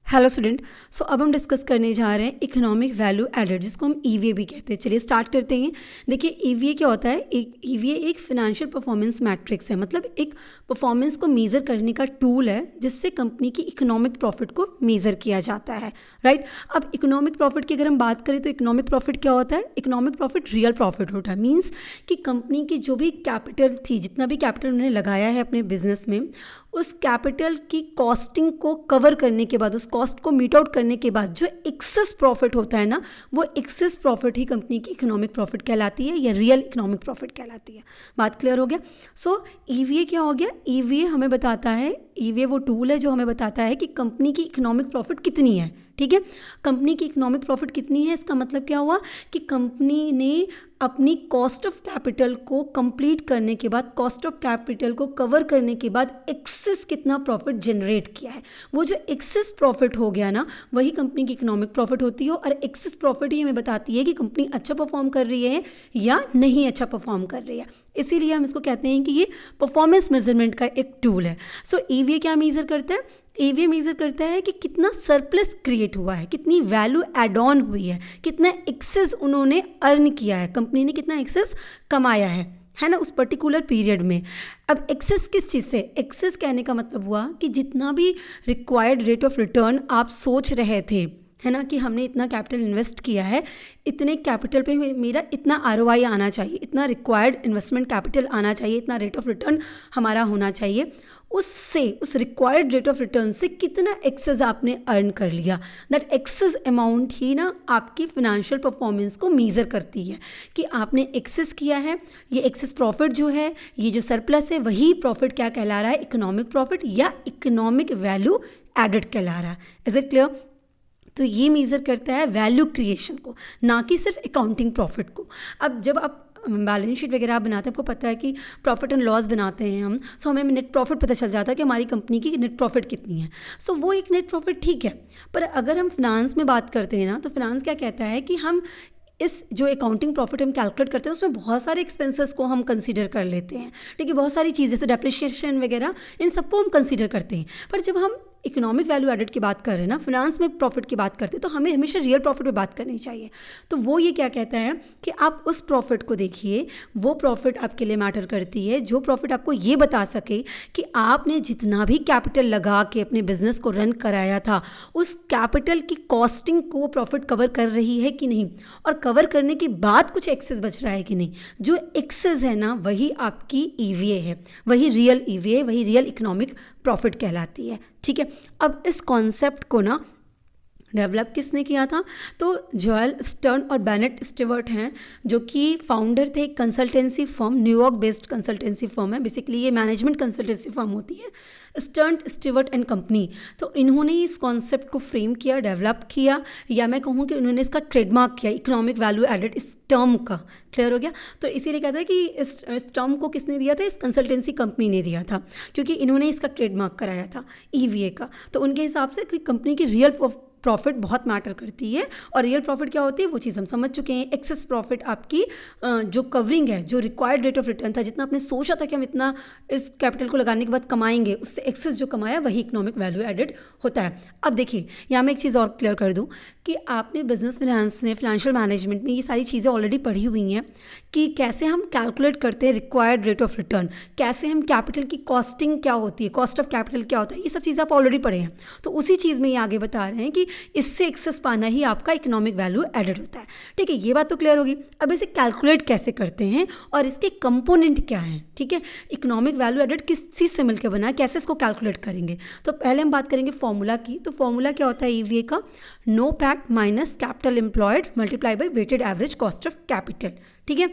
Hello student. सो अब हम discuss करने जा रहे हैं इकोनॉमिक वैल्यू एडेड, जिसको हम ईवीए भी कहते हैं। चलिए स्टार्ट करते हैं। देखिए ईवीए क्या होता है। एक ईवीए एक फिनेंशियल परफॉर्मेंस मैट्रिक्स है, मतलब एक परफॉर्मेंस को मेज़र करने का टूल है जिससे कंपनी की इकोनॉमिक प्रॉफिट को मेज़र किया जाता है। राइट। अब इकोनॉमिक प्रॉफिट की अगर हम बात करें तो इकोनॉमिक प्रॉफिट क्या होता है। इकोनॉमिक प्रॉफिट रियल प्रॉफिट होता है। मीन्स कि कंपनी की जो भी कैपिटल थी, जितना भी कैपिटल उन्होंने लगाया है अपने बिजनेस में, उस कैपिटल की कॉस्टिंग को कवर करने के बाद, उस कॉस्ट को मीट आउट करने के बाद जो एक्सेस प्रॉफिट होता है ना, वो एक्सेस प्रॉफिट ही कंपनी की इकोनॉमिक प्रॉफिट कहलाती है या रियल इकोनॉमिक प्रॉफिट कहलाती है। बात क्लियर हो गया। सो ईवीए क्या हो गया। ईवीए हमें बताता है, ईवीए वो टूल है जो हमें बताता है कि कंपनी की इकोनॉमिक प्रॉफिट कितनी है। ठीक है, कंपनी की इकोनॉमिक प्रॉफिट कितनी है, इसका मतलब क्या हुआ कि कंपनी ने अपनी कॉस्ट ऑफ कैपिटल को कंप्लीट करने के बाद, कॉस्ट ऑफ कैपिटल को कवर करने के बाद एक्सेस कितना प्रॉफिट जनरेट किया है। वो जो एक्सेस प्रॉफिट हो गया ना, वही कंपनी की इकोनॉमिक प्रॉफिट होती है। और एक्सेस प्रॉफिट ही हमें बताती है कि कंपनी अच्छा परफॉर्म कर रही है या नहीं अच्छा परफॉर्म कर रही है। इसीलिए हम इसको कहते हैं कि ये परफॉर्मेंस मेजरमेंट का एक टूल है। सो ईवीए क्या मेजर करता है। ईवीए मेजर करता है कि कितना सरप्लस क्रिएट हुआ है, कितनी वैल्यू एड ऑन हुई है, कितना एक्सेस उन्होंने अर्न किया है, कंपनी ने कितना एक्सेस कमाया है ना, उस पर्टिकुलर पीरियड में। अब एक्सेस किस चीज़ से, एक्सेस कहने का मतलब हुआ कि जितना भी रिक्वायर्ड रेट ऑफ रिटर्न आप सोच रहे थे, है ना, कि हमने इतना कैपिटल इन्वेस्ट किया है, इतने कैपिटल पे मेरा इतना आरओआई आना चाहिए, इतना रिक्वायर्ड इन्वेस्टमेंट कैपिटल आना चाहिए, इतना रेट ऑफ रिटर्न हमारा होना चाहिए, उससे, उस रिक्वायर्ड रेट ऑफ रिटर्न से कितना एक्सेस आपने अर्न कर लिया। दैट एक्सेस अमाउंट ही ना आपकी फिनेंशियल परफॉर्मेंस को मेज़र करती है कि आपने एक्सेस किया है। ये एक्सेस प्रॉफिट जो है, ये जो सरप्लस है, वही प्रॉफिट क्या कहला रहा है, इकोनॉमिक प्रॉफिट या इकोनॉमिक वैल्यू एडेड कहला रहा है। Is it clear. तो ये मेज़र करता है वैल्यू क्रिएशन को, ना कि सिर्फ अकाउंटिंग प्रॉफिट को। अब जब आप बैलेंस शीट वगैरह आप बनाते हैं, आपको पता है कि प्रॉफिट एंड लॉस बनाते हैं हम, सो हमें नेट प्रॉफिट पता चल जाता है कि हमारी कंपनी की नेट प्रॉफिट कितनी है। सो वो एक नेट प्रॉफिट ठीक है। पर अगर हम फिनांस में बात करते हैं ना, तो फिनांस क्या कहता है कि हम इस जो अकाउंटिंग प्रॉफिट हम कैलकुलेट करते हैं उसमें बहुत सारे एक्सपेंसेस को हम कंसीडर कर लेते हैं। ठीक है, बहुत सारी चीज़ें जैसे डेप्रिसिएशन वगैरह, इन सबको हम कंसीडर करते हैं। पर जब हम इकोनॉमिक वैल्यू एडेड की बात कर रहे हैं ना, फिनांस में प्रॉफिट की बात करते हैं, तो हमें हमेशा रियल प्रॉफिट पे बात करनी चाहिए। तो वो ये क्या कहता है कि आप उस प्रॉफिट को देखिए, वो प्रॉफिट आपके लिए मैटर करती है जो प्रॉफिट आपको ये बता सके कि आपने जितना भी कैपिटल लगा के अपने बिजनेस को रन कराया था, उस कैपिटल की कॉस्टिंग को प्रॉफिट कवर कर रही है कि नहीं, और कवर करने के बाद कुछ एक्सेस बच रहा है कि नहीं। जो एक्सेस है ना, वही आपकी ईवीए है, वही रियल ईवीए, वही रियल इकोनॉमिक प्रॉफिट कहलाती है। ठीक है, अब इस कॉन्सेप्ट को ना डेवलप किसने किया था, तो जोएल स्टर्न और बेनेट स्टीवर्ट हैं, जो कि फाउंडर थे consultancy firm, New York based consultancy firm है। बेसिकली ये मैनेजमेंट कंसल्टेंसी फर्म होती है, स्टर्न स्टीवर्ट एंड कंपनी। तो इन्होंने इस कॉन्सेप्ट को फ्रेम किया, डेवलप किया, या मैं कहूँ कि उन्होंने इसका ट्रेडमार्क किया, इकोनॉमिक वैल्यू एडेड, इस टर्म का। क्लियर हो गया। तो इसीलिए कहता है कि इस टर्म को किसने दिया था, इस कंसल्टेंसी कंपनी ने दिया था, क्योंकि इन्होंने इसका ट्रेडमार्क कराया था ईवीए का। तो उनके हिसाब से कंपनी की रियल प्रॉफिट बहुत मैटर करती है। और रियल प्रॉफिट क्या होती है, वो चीज़ हम समझ चुके हैं। एक्सेस प्रॉफिट आपकी जो कवरिंग है, जो रिक्वायर्ड रेट ऑफ रिटर्न था, जितना आपने सोचा था कि हम इतना इस कैपिटल को लगाने के बाद कमाएंगे, उससे एक्सेस जो कमाया वही इकोनॉमिक वैल्यू एडेड होता है। अब देखिए, यहाँ मैं एक चीज़ और क्लियर कर दूँ कि आपने बिजनेस फिनेंस में, फिनेंशियल मैनेजमेंट में ये सारी चीज़ें ऑलरेडी पढ़ी हुई हैं कि कैसे हम कैलकुलेट करते हैं रिक्वायर्ड रेट ऑफ रिटर्न, कैसे हम कैपिटल की कॉस्टिंग क्या होती है, कॉस्ट ऑफ कैपिटल क्या होता है, ये सब चीज़ें आप ऑलरेडी पढ़े हैं। तो उसी चीज़ में ये आगे बता रहे हैं कि इससे एक्सेस पाना ही आपका इकोनॉमिक वैल्यू एडेड होता है। ठीक है, ये बात तो क्लियर होगी। अब इसे कैलकुलेट कैसे करते हैं और इसके कंपोनेंट क्या हैं। ठीक है, इकोनॉमिक वैल्यू एडेड किस चीज़ से मिलकर बना है, कैसे इसको कैलकुलेट करेंगे। तो पहले हम बात करेंगे फॉर्मूला की। तो फॉर्मूला क्या होता है ईवीए का, NOPAT minus capital employed multiply by weighted average cost of capital. ठीक है,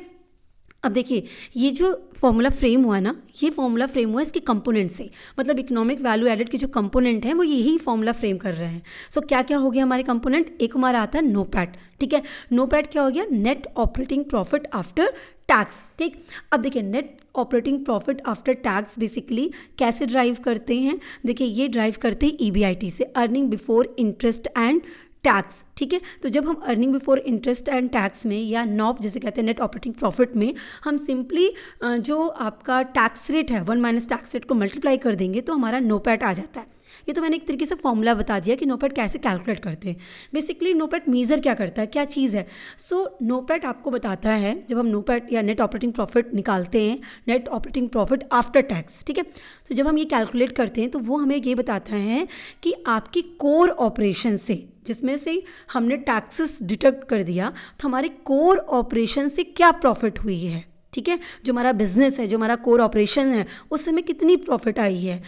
अब देखिए, ये जो फॉर्मूला फ्रेम हुआ ना, ये फॉर्मूला फ्रेम हुआ इसके कंपोनेंट से, मतलब इकोनॉमिक वैल्यू एडेड के जो कंपोनेंट हैं वो यही फॉर्मूला फ्रेम कर रहे हैं। सो क्या क्या हो गया हमारे कंपोनेंट, एक हमारा आता है नो पैट। ठीक है, नो पैट क्या हो गया, net operating profit after tax. ठीक, अब देखिए net operating profit after tax basically कैसे ड्राइव करते हैं, देखिए ये ड्राइव करते हैं ईबीआईटी से, earning before interest and tax. ठीक है, तो जब हम earning before interest and tax में, या नॉप जिसे कहते हैं नेट ऑपरेटिंग प्रॉफिट में, हम सिंपली जो आपका टैक्स रेट है 1 माइनस टैक्स रेट को मल्टीप्लाई कर देंगे तो हमारा नो पैट आ जाता है। ये तो मैंने एक तरीके से फॉर्मूला बता दिया कि नोपैड कैसे कैलकुलेट करते हैं। बेसिकली नोपैड मेजर क्या करता है, क्या चीज़ है। सो नोपैड आपको बताता है, जब हम नोपैड या नेट ऑपरेटिंग प्रॉफिट निकालते हैं, net operating profit after tax, ठीक है, तो जब हम ये कैलकुलेट करते हैं तो वो हमें ये बताता है कि आपकी कोर ऑपरेशन से, जिसमें से हमने टैक्सेस डिडक्ट कर दिया, तो हमारे कोर ऑपरेशन से क्या प्रॉफिट हुई है, ठीक है, जो हमारा बिजनेस है, जो हमारा कोर ऑपरेशन है, उससे हमें कितनी प्रॉफिट आई है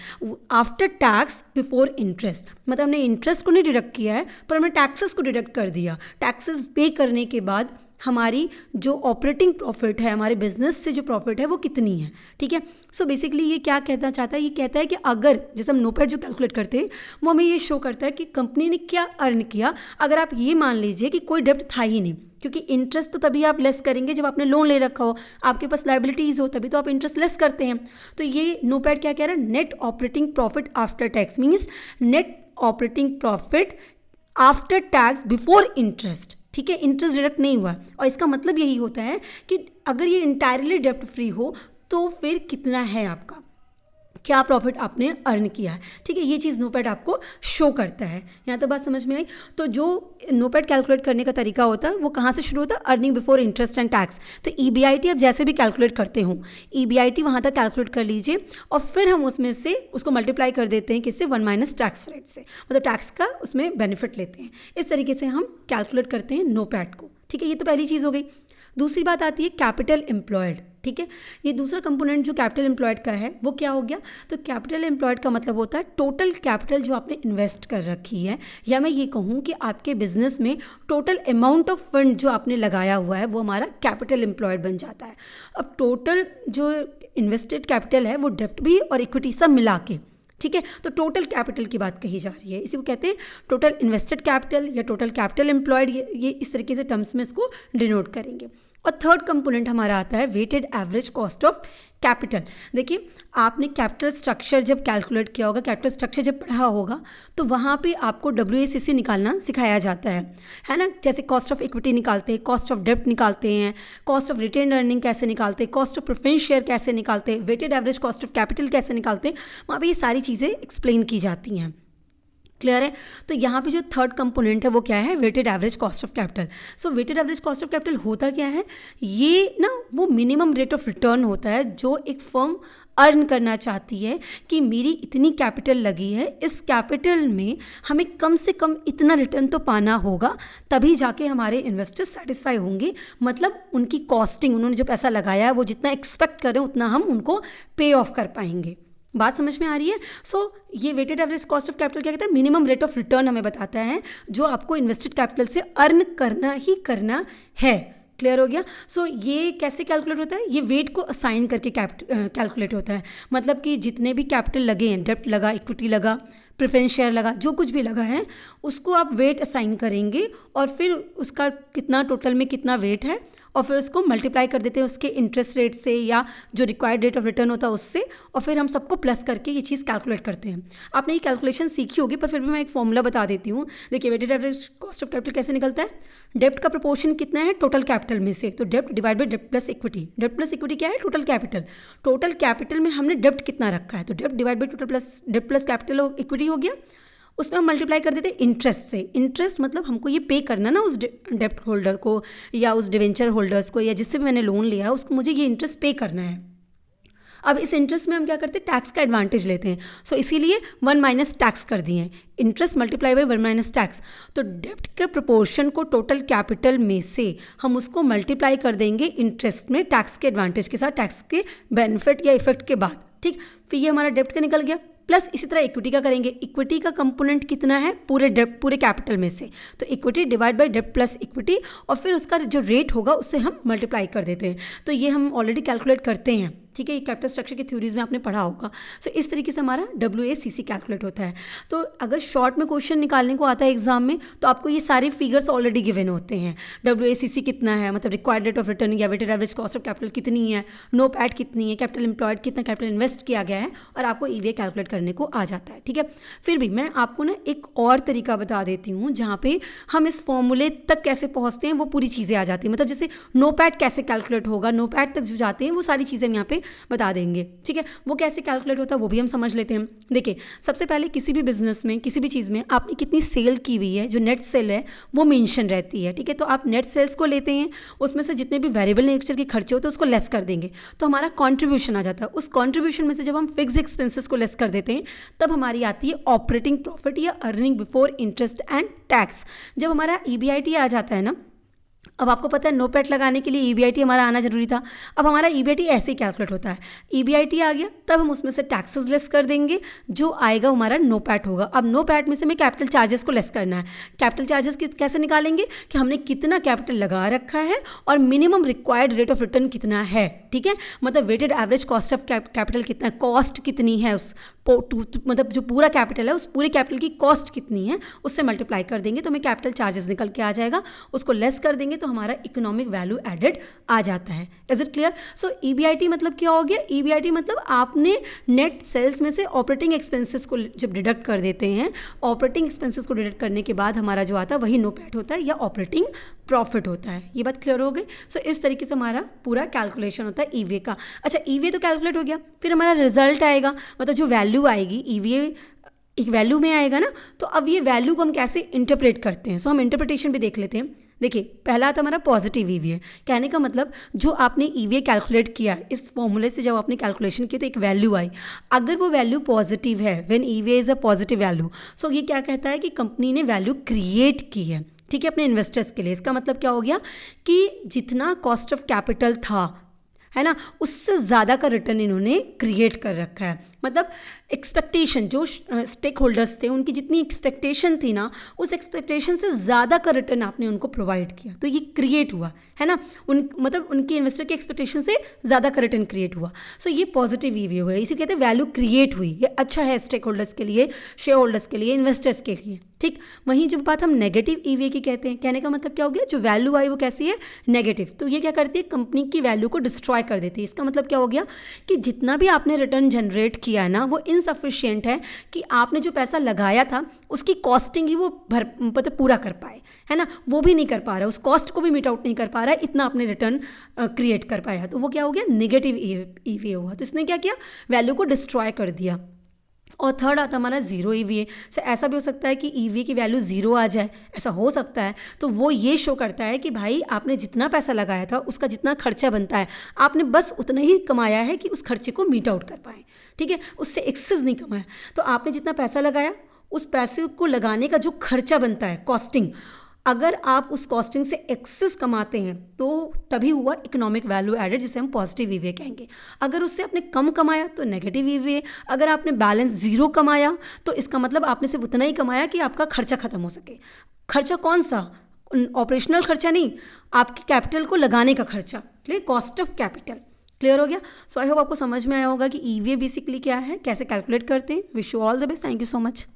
आफ्टर टैक्स बिफोर इंटरेस्ट। मतलब हमने इंटरेस्ट को नहीं डिडक्ट किया है, पर हमने टैक्सेस को डिडक्ट कर दिया। टैक्सेस पे करने के बाद हमारी जो ऑपरेटिंग प्रॉफिट है, हमारे बिजनेस से जो प्रॉफिट है वो कितनी है, ठीक है। सो बेसिकली ये क्या कहना चाहता है, ये कहता है कि अगर जैसे हम नोपैड जो कैलकुलेट करते हैं वो हमें ये शो करता है कि कंपनी ने क्या अर्न किया। अगर आप ये मान लीजिए कि कोई डेप्ट था ही नहीं, क्योंकि इंटरेस्ट तो तभी आप लेस करेंगे जब आपने लोन ले रखा हो, आपके पास लाइबिलिटीज़ हो, तभी तो आप इंटरेस्ट लेस करते हैं। तो ये नोपैड क्या कह रहा है, net operating profit after tax means net operating profit after tax before interest, ठीक है, इंटरेस्ट डिडक्ट नहीं हुआ। और इसका मतलब यही होता है कि अगर ये इंटायरली डेप्ट फ्री हो तो फिर कितना है आपका, क्या प्रॉफिट आपने अर्न किया है, ठीक है। ये चीज़ नोपैड आपको शो करता है। यहाँ तो बात समझ में आई। तो जो नोपैड कैलकुलेट करने का तरीका होता है वो कहाँ से शुरू होता है, earning before interest and tax. तो EBIT आप जैसे भी कैलकुलेट करते हो, EBIT वहाँ तक कैलकुलेट कर लीजिए और फिर हम उसमें से उसको मल्टीप्लाई कर देते हैं किससे, 1 - टैक्स रेट से, मतलब टैक्स का उसमें बेनिफिट लेते हैं। इस तरीके से हम कैलकुलेट करते हैं नोपैड को, ठीक है। ये तो पहली चीज़ हो गई। दूसरी बात आती है कैपिटल एम्प्लॉयड, ठीक है। ये दूसरा कंपोनेंट जो कैपिटल एम्प्लॉयड का है वो क्या हो गया, तो कैपिटल एम्प्लॉयड का मतलब होता है टोटल कैपिटल जो आपने इन्वेस्ट कर रखी है, या मैं ये कहूँ कि आपके बिजनेस में टोटल अमाउंट ऑफ फंड जो आपने लगाया हुआ है वो हमारा कैपिटल एम्प्लॉयड बन जाता है। अब टोटल जो इन्वेस्टेड कैपिटल है वो डेब्ट भी और इक्विटी सब मिला के, ठीक है, तो टोटल कैपिटल की बात कही जा रही है। इसी को कहते हैं टोटल इन्वेस्टेड कैपिटल या टोटल कैपिटल एम्प्लॉयड, ये इस तरीके से टर्म्स में इसको डिनोट करेंगे। और थर्ड कंपोनेंट हमारा आता है weighted average cost of capital. देखिए आपने कैपिटल स्ट्रक्चर जब कैलकुलेट किया होगा, कैपिटल स्ट्रक्चर जब पढ़ा होगा, तो वहाँ पे आपको WACC निकालना सिखाया जाता है ना। जैसे कॉस्ट ऑफ इक्विटी निकालते हैं, कॉस्ट ऑफ डेब्ट निकालते हैं, कॉस्ट ऑफ रिटेन अर्निंग कैसे निकालते हैं, कॉस्ट ऑफ प्रेफरेंस शेयर कैसे निकालते हैं, weighted average cost of capital कैसे निकालते हैं, वहाँ पर ये सारी चीज़ें एक्सप्लेन की जाती हैं। क्लियर है। तो यहाँ पे जो थर्ड कंपोनेंट है वो क्या है, weighted average cost of capital. So weighted average cost of capital होता क्या है, ये ना वो मिनिमम रेट ऑफ रिटर्न होता है जो एक फर्म अर्न करना चाहती है कि मेरी इतनी कैपिटल लगी है, इस कैपिटल में हमें कम से कम इतना रिटर्न तो पाना होगा, तभी जाके हमारे इन्वेस्टर्स सेटिस्फाई होंगे। मतलब उनकी कॉस्टिंग, उन्होंने जो पैसा लगाया है वो जितना एक्सपेक्ट कर रहे हैं उतना हम उनको पे ऑफ कर पाएंगे। बात समझ में आ रही है। सो ये weighted average cost of capital क्या कहता है, मिनिमम रेट ऑफ रिटर्न हमें बताता है जो आपको इन्वेस्टेड कैपिटल से अर्न करना ही करना है। क्लियर हो गया। सो ये कैसे कैलकुलेट होता है, ये वेट को असाइन करके कैलकुलेट होता है। मतलब कि जितने भी कैपिटल लगे हैं, डेब्ट लगा, इक्विटी लगा, प्रेफरेंस शेयर लगा, जो कुछ भी लगा है उसको आप वेट असाइन करेंगे और फिर उसका कितना टोटल में कितना वेट है और फिर उसको मल्टीप्लाई कर देते हैं उसके इंटरेस्ट रेट से या जो रिक्वायर्ड रेट ऑफ रिटर्न होता है उससे, और फिर हम सबको प्लस करके ये चीज़ कैलकुलेट करते हैं। आपने ये कैलकुलेशन सीखी होगी पर फिर भी मैं एक फॉर्मूला बता देती हूँ। देखिए weighted average cost of capital कैसे निकलता है, डेब्ट का प्रोपोर्शन कितना है टोटल कैपिटल में से, तो डेब्ट डिवाइड बाई डेब्ट प्लस इक्विटी। डेब्ट प्लस इक्विटी क्या है, टोटल कैपिटल। टोटल कैपिटल में हमने डेब्ट कितना रखा है, तो डेब्ट डिवाइड बाई टोटल प्लस डेब्ट प्लस कैपिटल इक्विटी हो गया। उसमें हम मल्टीप्लाई कर देते हैं इंटरेस्ट से। इंटरेस्ट मतलब हमको ये पे करना ना उस डेब्ट होल्डर को या उस डिवेंचर होल्डर्स को या जिससे भी मैंने लोन लिया है उसको मुझे ये इंटरेस्ट पे करना है। अब इस इंटरेस्ट में हम क्या करते हैं, टैक्स का एडवांटेज लेते हैं। सो इसीलिए 1 - टैक्स कर दिए, इंटरेस्ट मल्टीप्लाई बाई 1 - टैक्स। तो डेब्ट के प्रोपोर्शन को टोटल कैपिटल में से हम उसको मल्टीप्लाई कर देंगे इंटरेस्ट में, टैक्स के एडवांटेज के साथ, टैक्स के बेनिफिट या इफेक्ट के बाद। ठीक, फिर ये हमारा डेब्ट का निकल गया। प्लस इसी तरह इक्विटी का करेंगे। इक्विटी का कंपोनेंट कितना है, पूरे डेब्ट पूरे कैपिटल में से, तो इक्विटी डिवाइड बाय डेब्ट प्लस इक्विटी, और फिर उसका जो रेट होगा उससे हम मल्टीप्लाई कर देते हैं। तो ये हम ऑलरेडी कैलकुलेट करते हैं। ठीक है, ये कैपिटल स्ट्रक्चर की थ्योरीज में आपने पढ़ा होगा। सो इस तरीके से हमारा WACC कैलकुलेट होता है। तो अगर शॉर्ट में क्वेश्चन निकालने को आता है एग्जाम में तो आपको ये सारे फिगर्स ऑलरेडी गिवन होते हैं। WACC कितना है, मतलब रिक्वायर्ड रेट ऑफ रिटर्न या weighted average cost of capital कितनी है, NOPAT कितनी है, कैपिटल एम्प्लॉयड कितना कैपिटल इन्वेस्ट किया गया है, और आपको EVA कैलकुलेट करने को आ जाता है। ठीक है, फिर भी मैं आपको ना एक और तरीका बता देती हूँ जहाँ पे हम इस फॉर्मूले तक कैसे पहुँचते हैं वो पूरी चीज़ें आ जाती हैं। मतलब जैसे NOPAT कैसे कैलकुलेट होगा, NOPAT तक जो जाते हैं वो सारी चीज़ें हम यहाँ पे बता देंगे, ठीक है। वो कैसे कैलकुलेट होता है वो भी हम समझ लेते हैं। देखिए, सबसे पहले किसी भी बिजनेस में, किसी भी चीज़ में आपने कितनी सेल की हुई है, जो नेट सेल है वो मेंशन रहती है, ठीक है। तो आप नेट सेल्स को लेते हैं, उसमें से जितने भी वेरिएबल नेचर के खर्चे होते हैं उसको लेस कर देंगे, तो हमारा कॉन्ट्रीब्यूशन आ जाता है। उस कॉन्ट्रीब्यूशन में से जब हम फिक्स एक्सपेंसेस को लेस कर देते हैं तब हमारी आती है ऑपरेटिंग प्रॉफिट या earning before interest and tax. जब हमारा EBIT आ जाता है ना, अब आपको पता है नो पैट लगाने के लिए EBIT हमारा आना जरूरी था। अब हमारा EBIT ऐसे ही कैलकुलेट होता है, EBIT आ गया तब हम उसमें से टैक्सेस लेस कर देंगे, जो आएगा हमारा नो पैट होगा। अब नो पैट में से हमें कैपिटल चार्जेस को लेस करना है। कैपिटल चार्जेस कैसे निकालेंगे कि हमने कितना कैपिटल लगा रखा है और minimum required rate of return कितना है, ठीक है। मतलब weighted average cost of capital कितना है, कॉस्ट कितनी है उस मतलब जो पूरा कैपिटल है उस पूरे कैपिटल की कॉस्ट कितनी है, उससे मल्टीप्लाई कर देंगे तो हमें कैपिटल चार्जेस निकल के आ जाएगा। उसको लेस कर देंगे तो हमारा इकोनॉमिक वैल्यू एडेड आ जाता है। Is it clear? So EBIT मतलब क्या हो गया? EBIT मतलब आपने नेट सेल्स में से ऑपरेटिंग एक्सपेंसेस को जब डिडक्ट कर देते हैं, ऑपरेटिंग एक्सपेंसेस को डिडक्ट करने के बाद हमारा जो आता है वही नो पैट होता है या ऑपरेटिंग प्रॉफिट होता है। ये बात क्लियर हो गई? सो इस तरीके से हमारा पूरा कैलकुलेशन होता है EVA का। अच्छा, EVA तो कैलकुलेट हो गया, फिर हमारा रिजल्ट आएगा, मतलब जो वैल्यू आएगी EVA एक वैल्यू में आएगा ना, तो अब ये वैल्यू को हम कैसे इंटरप्रेट करते हैं। सो हम इंटरप्रिटेशन भी देख लेते हैं। देखिए, पहला आता हमारा पॉजिटिव EVA। कहने का मतलब जो आपने EVA कैलकुलेट किया, इस फॉर्मूले से जब आपने कैलकुलेशन किया तो एक वैल्यू आई, अगर वो वैल्यू पॉजिटिव है, when EVA is a positive value, so ये क्या कहता है कि कंपनी ने वैल्यू क्रिएट की है, ठीक है, अपने इन्वेस्टर्स के लिए। इसका मतलब क्या हो गया कि जितना कॉस्ट ऑफ कैपिटल था, है ना, उससे ज़्यादा का रिटर्न इन्होंने क्रिएट कर रखा है। मतलब एक्सपेक्टेशन, जो स्टेक होल्डर्स थे उनकी जितनी एक्सपेक्टेशन थी ना, उस एक्सपेक्टेशन से ज़्यादा का रिटर्न आपने उनको प्रोवाइड किया, तो ये क्रिएट हुआ, है ना। मतलब उनकी इन्वेस्टर की एक्सपेक्टेशन से ज़्यादा का रिटर्न क्रिएट हुआ। सो ये पॉजिटिव EVA हुआ, इसे कहते हैं वैल्यू क्रिएट हुई। ये अच्छा है स्टेक होल्डर्स के लिए, शेयर होल्डर्स के लिए, इन्वेस्टर्स के लिए, ठीक। वहीं जब बात हम नेगेटिव EVA की कहते हैं, कहने का मतलब क्या हो गया, जो वैल्यू आई वो कैसी है, नेगेटिव। तो ये क्या करती है, कंपनी की वैल्यू को डिस्ट्रॉय कर देती है। इसका मतलब क्या हो गया कि जितना भी आपने रिटर्न जनरेट किया है ना, वो इनसफिशिएंट है कि आपने जो पैसा लगाया था उसकी कॉस्टिंग ही वो मतलब पूरा कर पाए, है ना, वो भी नहीं कर पा रहा है, उस कॉस्ट को भी मीट आउट नहीं कर पा रहा है, इतना आपने रिटर्न क्रिएट कर पाया। तो वो क्या हो गया, नेगेटिव EVA हुआ। तो इसने क्या किया, वैल्यू को डिस्ट्रॉय कर दिया। और थर्ड आता हमारा जीरो EVA। सो ऐसा भी हो सकता है कि EVA की वैल्यू जीरो आ जाए, ऐसा हो सकता है। तो वो ये शो करता है कि भाई आपने जितना पैसा लगाया था उसका जितना खर्चा बनता है, आपने बस उतना ही कमाया है कि उस खर्चे को मीट आउट कर पाए, ठीक है, उससे एक्सेस नहीं कमाया। तो आपने जितना पैसा लगाया, उस पैसे को लगाने का जो खर्चा बनता है, कॉस्टिंग, अगर आप उस कॉस्टिंग से एक्सेस कमाते हैं तो तभी हुआ इकोनॉमिक वैल्यू एडेड, जिसे हम पॉजिटिव EVA कहेंगे। अगर उससे आपने कम कमाया तो नेगेटिव EVA। अगर आपने बैलेंस जीरो कमाया तो इसका मतलब आपने सिर्फ उतना ही कमाया कि आपका खर्चा खत्म हो सके। खर्चा कौन सा, ऑपरेशनल खर्चा नहीं, आपके कैपिटल को लगाने का खर्चा, clear, cost of capital. Clear हो गया? सो आई होप आपको समझ में आया होगा कि EVA बेसिकली क्या है, कैसे कैलकुलेट करते हैं। Wish you all the best, thank you so much.